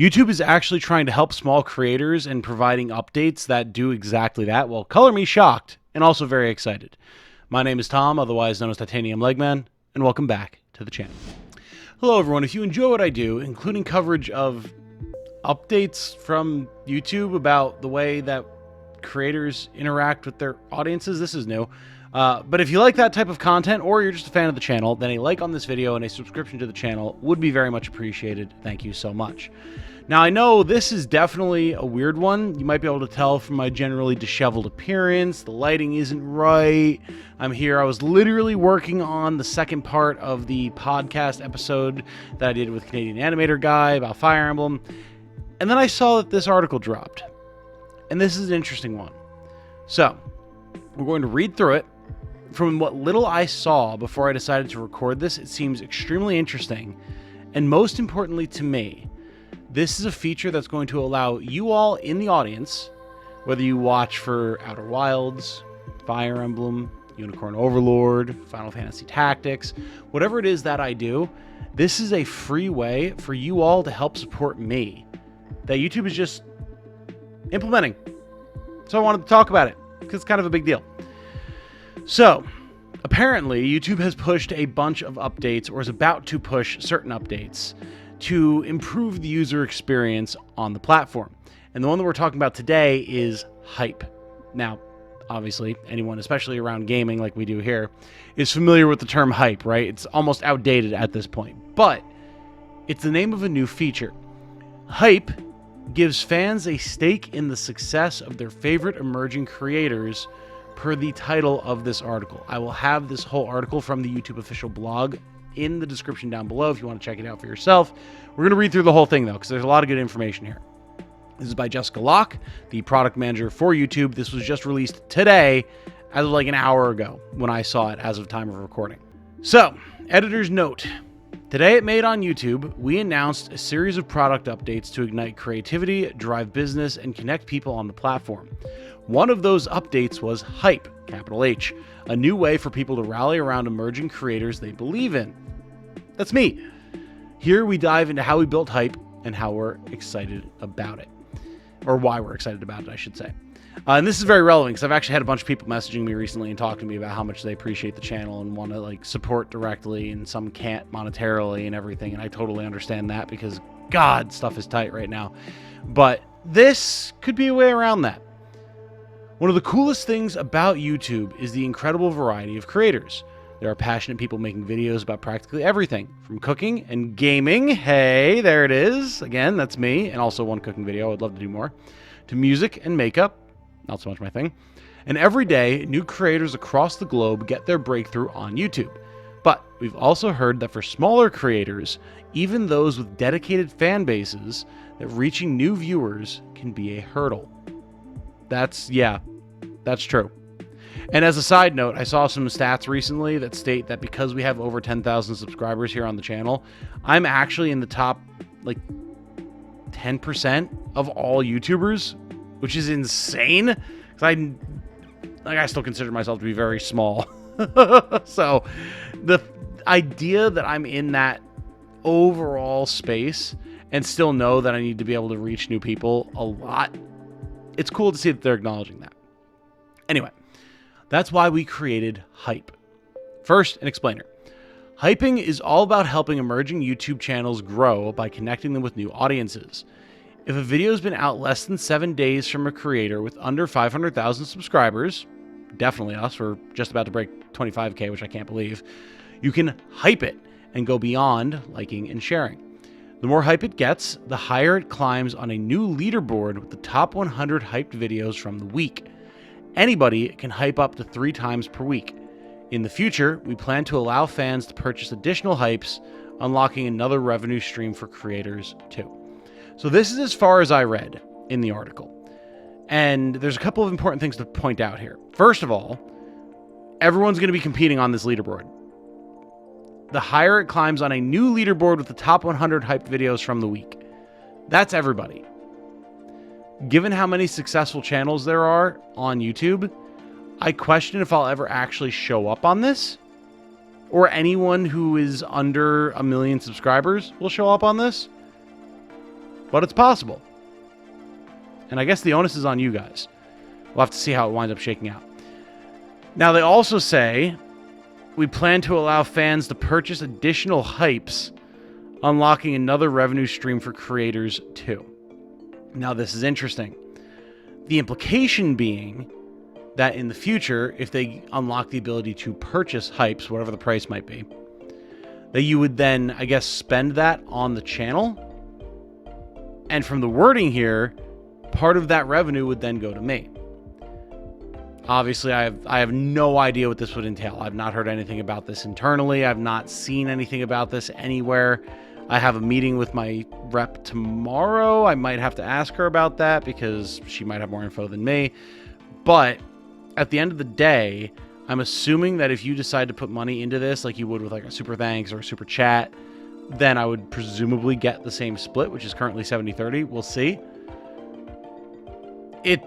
YouTube is actually trying to help small creators and providing updates that do exactly that. Well, color me shocked and also very excited. My name is Tom, otherwise known as Titanium Legman, and welcome back to the channel. Hello everyone, if you enjoy what I do, including coverage of updates from YouTube about the way that creators interact with their audiences, this is new. But if you like that type of content, or you're just a fan of the channel, then a like on this video and a subscription to the channel would be very much appreciated. Thank you so much. Now, I know this is definitely a weird one. You might be able to tell from my generally disheveled appearance. The lighting isn't right. I'm here. I was literally working on the second part of the podcast episode that I did with Canadian Animator Guy about Fire Emblem. And then I saw that this article dropped. And this is an interesting one. So, we're going to read through it. From what little I saw before I decided to record this, it seems extremely interesting. And most importantly to me, this is a feature that's going to allow you all in the audience, whether you watch for Outer Wilds, Fire Emblem, Unicorn Overlord, Final Fantasy Tactics, whatever it is that I do, this is a free way for you all to help support me that YouTube is just implementing. So I wanted to talk about it because it's kind of a big deal. So, apparently, YouTube has pushed a bunch of updates, or is about to push certain updates, to improve the user experience on the platform. And the one that we're talking about today is Hype. Now, obviously, anyone, especially around gaming like we do here, is familiar with the term Hype, right? It's almost outdated at this point. But, it's the name of a new feature. Hype gives fans a stake in the success of their favorite emerging creators per the title of this article. I will have this whole article from the YouTube official blog in the description down below if you want to check it out for yourself. We're going to read through the whole thing, though, because there's a lot of good information here. This is by Jessica Locke, the product manager for YouTube. This was just released today, as of like an hour ago, when I saw it as of time of recording. So, editor's note. Today at Made on YouTube, we announced a series of product updates to ignite creativity, drive business, and connect people on the platform. One of those updates was Hype, capital H, a new way for people to rally around emerging creators they believe in. That's me. Here we dive into how we built Hype and how we're excited about it. Or why we're excited about it, I should say. And this is very relevant because I've actually had a bunch of people messaging me recently and talking to me about how much they appreciate the channel and want to like support directly, and some can't monetarily and everything. And I totally understand that because God, stuff is tight right now. But this could be a way around that. One of the coolest things about YouTube is the incredible variety of creators. There are passionate people making videos about practically everything, from cooking and gaming. Hey, there it is. Again, that's me, and also one cooking video. I'd love to do more. To music and makeup. Not so much my thing. And every day, new creators across the globe get their breakthrough on YouTube. But we've also heard that for smaller creators, even those with dedicated fan bases, that reaching new viewers can be a hurdle. That's true. And as a side note, I saw some stats recently that state that because we have over 10,000 subscribers here on the channel, I'm actually in the top, 10% of all YouTubers, which is insane. Because I still consider myself to be very small. So the idea that I'm in that overall space and still know that I need to be able to reach new people a lot, it's cool to see that they're acknowledging that. Anyway, that's why we created Hype. First, an explainer. Hyping is all about helping emerging YouTube channels grow by connecting them with new audiences. If a video has been out less than 7 days from a creator with under 500,000 subscribers, definitely us, we're just about to break 25K, which I can't believe, you can hype it and go beyond liking and sharing. The more hype it gets, the higher it climbs on a new leaderboard with the top 100 hyped videos from the week. Anybody can hype up to 3 times per week. In the future, we plan to allow fans to purchase additional hypes, unlocking another revenue stream for creators too. So this is as far as I read in the article. And there's a couple of important things to point out here. First of all, everyone's going to be competing on this leaderboard. The higher it climbs on a new leaderboard with the top 100 hyped videos from the week. That's everybody. Given how many successful channels there are on YouTube, I question if I'll ever actually show up on this, or anyone who is under 1 million subscribers will show up on this. but it's possible. And I guess the onus is on you guys. We'll have to see how it winds up shaking out. Now, they also say we plan to allow fans to purchase additional hypes, unlocking another revenue stream for creators too. Now, this is interesting. The implication being that in the future, if they unlock the ability to purchase hypes, whatever the price might be, that you would then, I guess, spend that on the channel. And from the wording here, part of that revenue would then go to me. Obviously, I have no idea what this would entail. I've not heard anything about this internally. I've not seen anything about this anywhere. I have a meeting with my rep tomorrow. I might have to ask her about that because she might have more info than me. But at the end of the day, I'm assuming that if you decide to put money into this, like you would with like a super thanks or a super chat, then I would presumably get the same split, which is currently 70-30. We'll see. It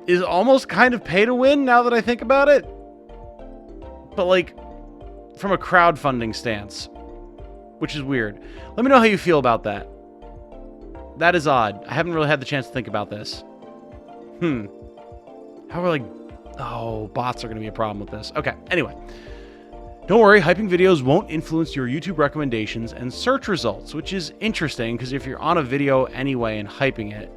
is almost kind of pay to win now that I think about it. But like from a crowdfunding stance, which is weird. Let me know how you feel about that. That is odd. I haven't really had the chance to think about this. How are like... Oh, bots are going to be a problem with this. Okay, anyway. Don't worry, hyping videos won't influence your YouTube recommendations and search results, which is interesting because if you're on a video anyway and hyping it,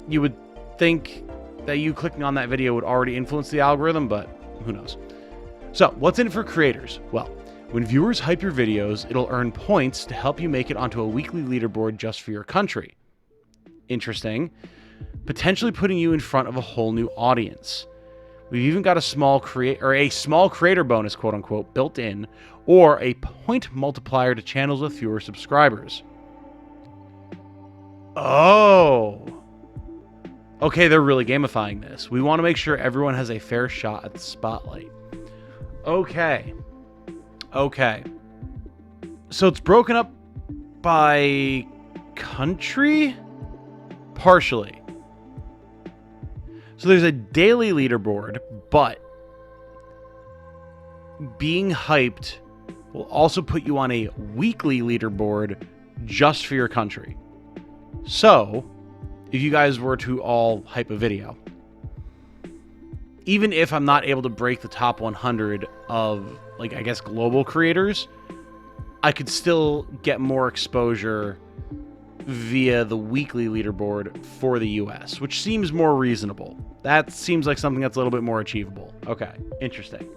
you would think that you clicking on that video would already influence the algorithm, but who knows. So, what's in it for creators? Well, when viewers hype your videos, it'll earn points to help you make it onto a weekly leaderboard just for your country. Interesting. Potentially putting you in front of a whole new audience. We've even got a small creator bonus, quote unquote, built in, or a point multiplier to channels with fewer subscribers. Oh. Okay, they're really gamifying this. We want to make sure everyone has a fair shot at the spotlight. Okay. So it's broken up by country? Partially. So there's a daily leaderboard, but being hyped will also put you on a weekly leaderboard just for your country. So, if you guys were to all hype a video, even if I'm not able to break the top 100 of, like, I guess, global creators, I could still get more exposure via the weekly leaderboard for the US, which seems more reasonable. That seems like something that's a little bit more achievable. Okay, interesting.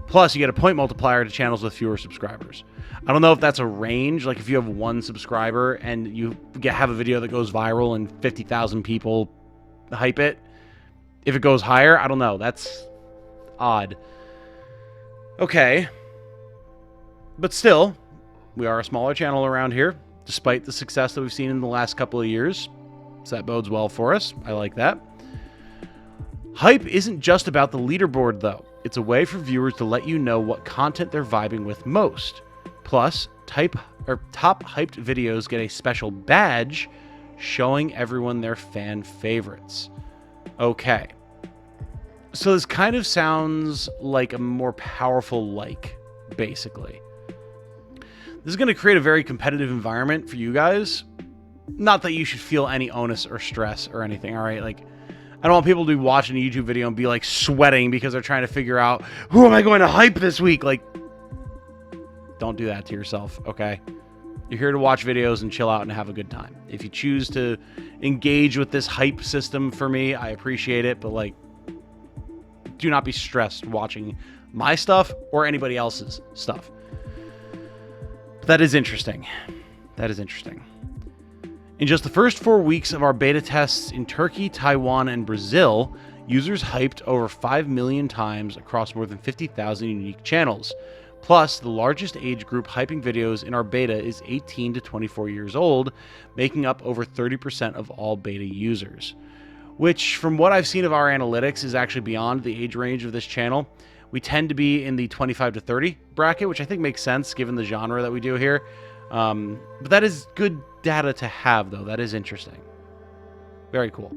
Plus, you get a point multiplier to channels with fewer subscribers. I don't know if that's a range, like if you have 1 subscriber and you have a video that goes viral and 50,000 people hype it. If it goes higher, I don't know. That's odd. Okay. But still, we are a smaller channel around here, despite the success that we've seen in the last couple of years. So that bodes well for us. I like that. Hype isn't just about the leaderboard, though. It's a way for viewers to let you know what content they're vibing with most. Plus, top hyped videos get a special badge showing everyone their fan favorites. Okay. So this kind of sounds like a more powerful like, basically. This is going to create a very competitive environment for you guys. Not that you should feel any onus or stress or anything, all right? Like, I don't want people to be watching a YouTube video and be, like, sweating because they're trying to figure out, who am I going to hype this week? Like, don't do that to yourself, okay? You're here to watch videos and chill out and have a good time. If you choose to engage with this hype system for me, I appreciate it, but, like, do not be stressed watching my stuff or anybody else's stuff. That is interesting. In just the first 4 weeks of our beta tests in Turkey, Taiwan, and Brazil, users hyped over 5 million times across more than 50,000 unique channels. Plus, the largest age group hyping videos in our beta is 18 to 24 years old, making up over 30% of all beta users. Which, from what I've seen of our analytics, is actually beyond the age range of this channel. We tend to be in the 25 to 30 bracket, which I think makes sense given the genre that we do here. But that is good data to have, though. That is interesting. Very cool.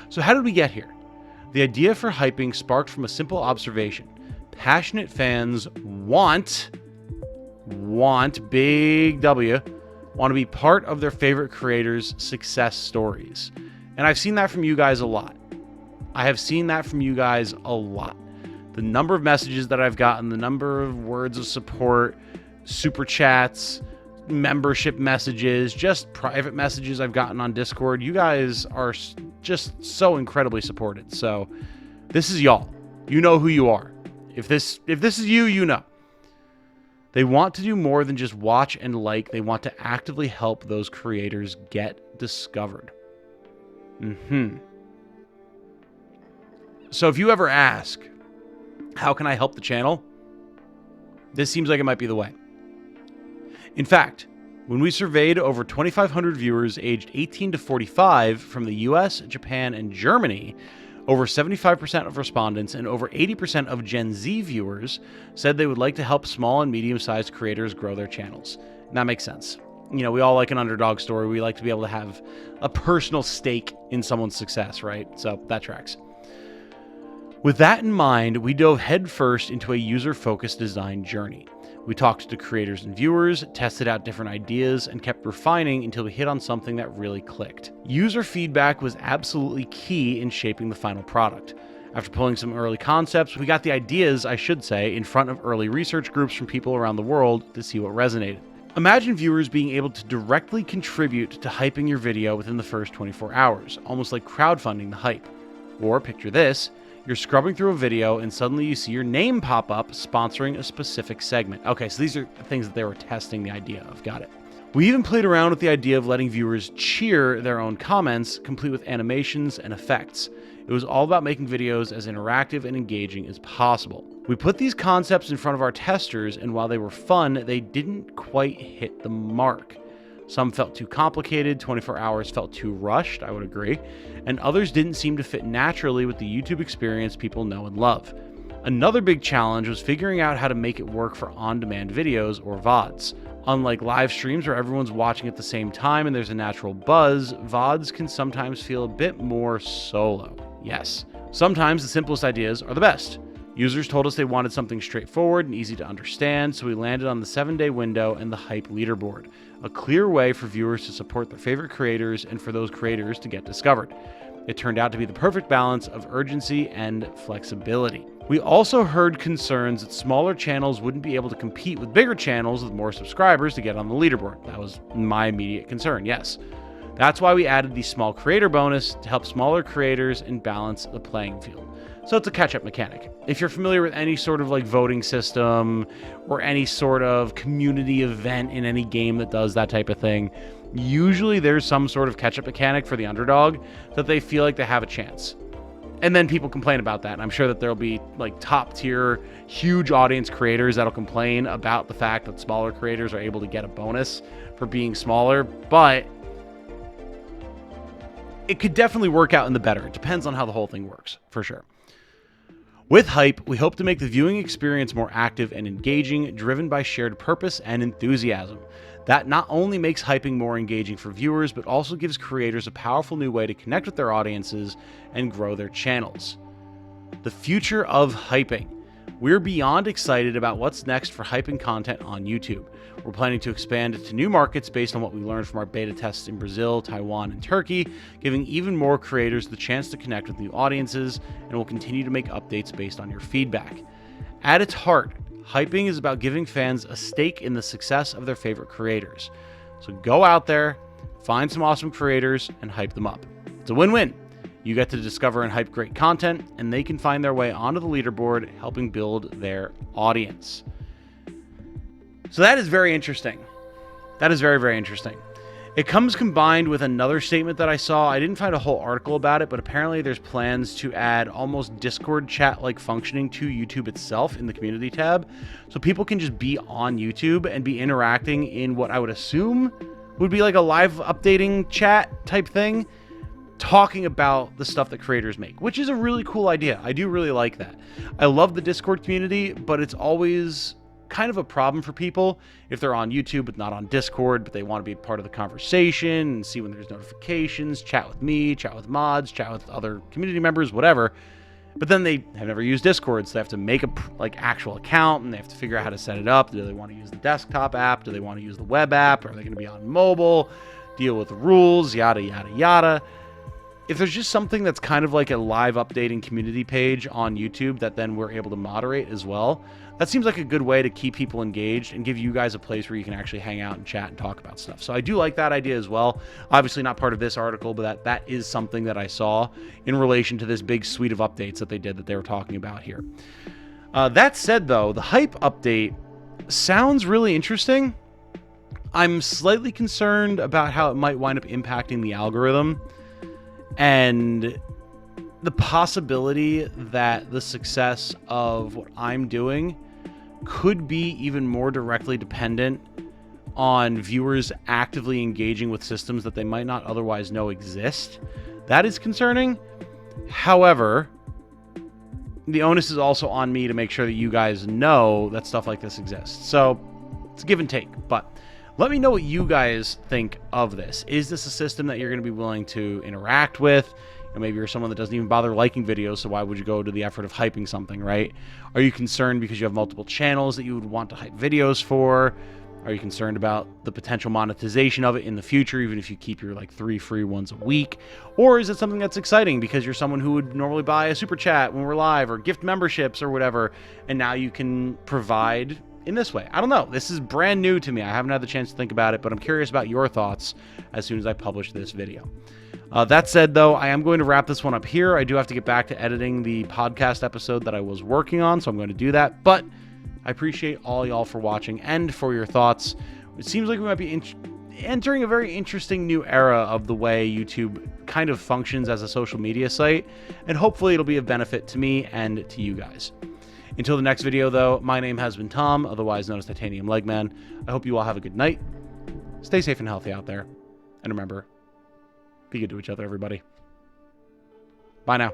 So how did we get here? The idea for hyping sparked from a simple observation. Passionate fans want big W, want to be part of their favorite creators' success stories. And I've seen that from you guys a lot. The number of messages that I've gotten, the number of words of support, super chats, membership messages, just private messages I've gotten on Discord. You guys are just so incredibly supported. So this is y'all. You know who you are. If this is you, you know. They want to do more than just watch and like. They want to actively help those creators get discovered. So if you ever ask, how can I help the channel? This seems like it might be the way. In fact, when we surveyed over 2,500 viewers aged 18 to 45 from the US, Japan, and Germany, over 75% of respondents and over 80% of Gen Z viewers said they would like to help small and medium-sized creators grow their channels. And that makes sense. You know, we all like an underdog story. We like to be able to have a personal stake in someone's success, right? So that tracks. With that in mind, we dove headfirst into a user-focused design journey. We talked to creators and viewers, tested out different ideas, and kept refining until we hit on something that really clicked. User feedback was absolutely key in shaping the final product. After pulling some early concepts, we got the ideas, I should say, in front of early research groups from people around the world to see what resonated. Imagine viewers being able to directly contribute to hyping your video within the first 24 hours, almost like crowdfunding the hype. Or picture this. You're scrubbing through a video and suddenly you see your name pop up sponsoring a specific segment. Okay, so these are things that they were testing the idea of. Got it. We even played around with the idea of letting viewers cheer their own comments, complete with animations and effects. It was all about making videos as interactive and engaging as possible. We put these concepts in front of our testers, and while they were fun, they didn't quite hit the mark. Some felt too complicated, 24 hours felt too rushed, I would agree, and others didn't seem to fit naturally with the YouTube experience people know and love. Another big challenge was figuring out how to make it work for on-demand videos or VODs. Unlike live streams where everyone's watching at the same time and there's a natural buzz, VODs can sometimes feel a bit more solo. Yes, sometimes the simplest ideas are the best. Users told us they wanted something straightforward and easy to understand, so we landed on the 7-day window and the hype leaderboard, a clear way for viewers to support their favorite creators and for those creators to get discovered. It turned out to be the perfect balance of urgency and flexibility. We also heard concerns that smaller channels wouldn't be able to compete with bigger channels with more subscribers to get on the leaderboard. That was my immediate concern, yes. That's why we added the small creator bonus to help smaller creators and balance the playing field. So it's a catch-up mechanic. If you're familiar with any sort of like voting system or any sort of community event in any game that does that type of thing, usually there's some sort of catch-up mechanic for the underdog that they feel like they have a chance. And then people complain about that. And I'm sure that there'll be like top tier, huge audience creators that'll complain about the fact that smaller creators are able to get a bonus for being smaller, but it could definitely work out in the better. It depends on how the whole thing works, for sure. With Hype, we hope to make the viewing experience more active and engaging, driven by shared purpose and enthusiasm. That not only makes hyping more engaging for viewers, but also gives creators a powerful new way to connect with their audiences and grow their channels. The future of hyping. We're beyond excited about what's next for hyping content on YouTube. We're planning to expand to new markets based on what we learned from our beta tests in Brazil, Taiwan, and Turkey, giving even more creators the chance to connect with new audiences, and we'll continue to make updates based on your feedback. At its heart, hyping is about giving fans a stake in the success of their favorite creators. So go out there, find some awesome creators, and hype them up. It's a win-win. You get to discover and hype great content, and they can find their way onto the leaderboard, helping build their audience. So that is very interesting. That is very, very interesting. It comes combined with another statement that I saw. I didn't find a whole article about it, but apparently there's plans to add almost Discord chat-like functioning to YouTube itself in the community tab. So people can just be on YouTube and be interacting in what I would assume would be like a live updating chat type thing, talking about the stuff that creators make, which is a really cool idea. I do really like that. I love the Discord community, but it's always kind of a problem for people if they're on YouTube but not on Discord, but they want to be part of the conversation and see when there's notifications, chat with me, chat with mods, chat with other community members, whatever. But then they have never used Discord, so they have to make a actual account, and they have to figure out how to set it up. Do they want to use the desktop app? Do they want to use the web app? Are they going to be on mobile? Deal with the rules, yada, yada, yada. If there's just something that's kind of like a live updating community page on YouTube that then we're able to moderate as well, that seems like a good way to keep people engaged and give you guys a place where you can actually hang out and chat and talk about stuff. So I do like that idea as well. Obviously not part of this article, but that is something that I saw in relation to this big suite of updates that they did that they were talking about here. That said, though, the hype update sounds really interesting. I'm slightly concerned about how it might wind up impacting the algorithm and the possibility that the success of what I'm doing could be even more directly dependent on viewers actively engaging with systems that they might not otherwise know exist. That is concerning. However, the onus is also on me to make sure that you guys know that stuff like this exists. So it's a give and take, but let me know what you guys think of this. Is this a system that you're going to be willing to interact with? And maybe you're someone that doesn't even bother liking videos, so why would you go to the effort of hyping something, right? Are you concerned because you have multiple channels that you would want to hype videos for? Are you concerned about the potential monetization of it in the future, even if you keep your 3 free ones a week? Or is it something that's exciting because you're someone who would normally buy a super chat when we're live or gift memberships or whatever, and now you can provide in this way? I don't know. This is brand new to me. I haven't had the chance to think about it, but I'm curious about your thoughts as soon as I publish this video. That said, though, I am going to wrap this one up here. I do have to get back to editing the podcast episode that I was working on, so I'm going to do that. But I appreciate all y'all for watching and for your thoughts. It seems like we might be entering a very interesting new era of the way YouTube kind of functions as a social media site, and hopefully it'll be of benefit to me and to you guys. Until the next video, though, my name has been Tom, otherwise known as Titanium Legman. I hope you all have a good night. Stay safe and healthy out there. And remember, be good to each other, everybody. Bye now.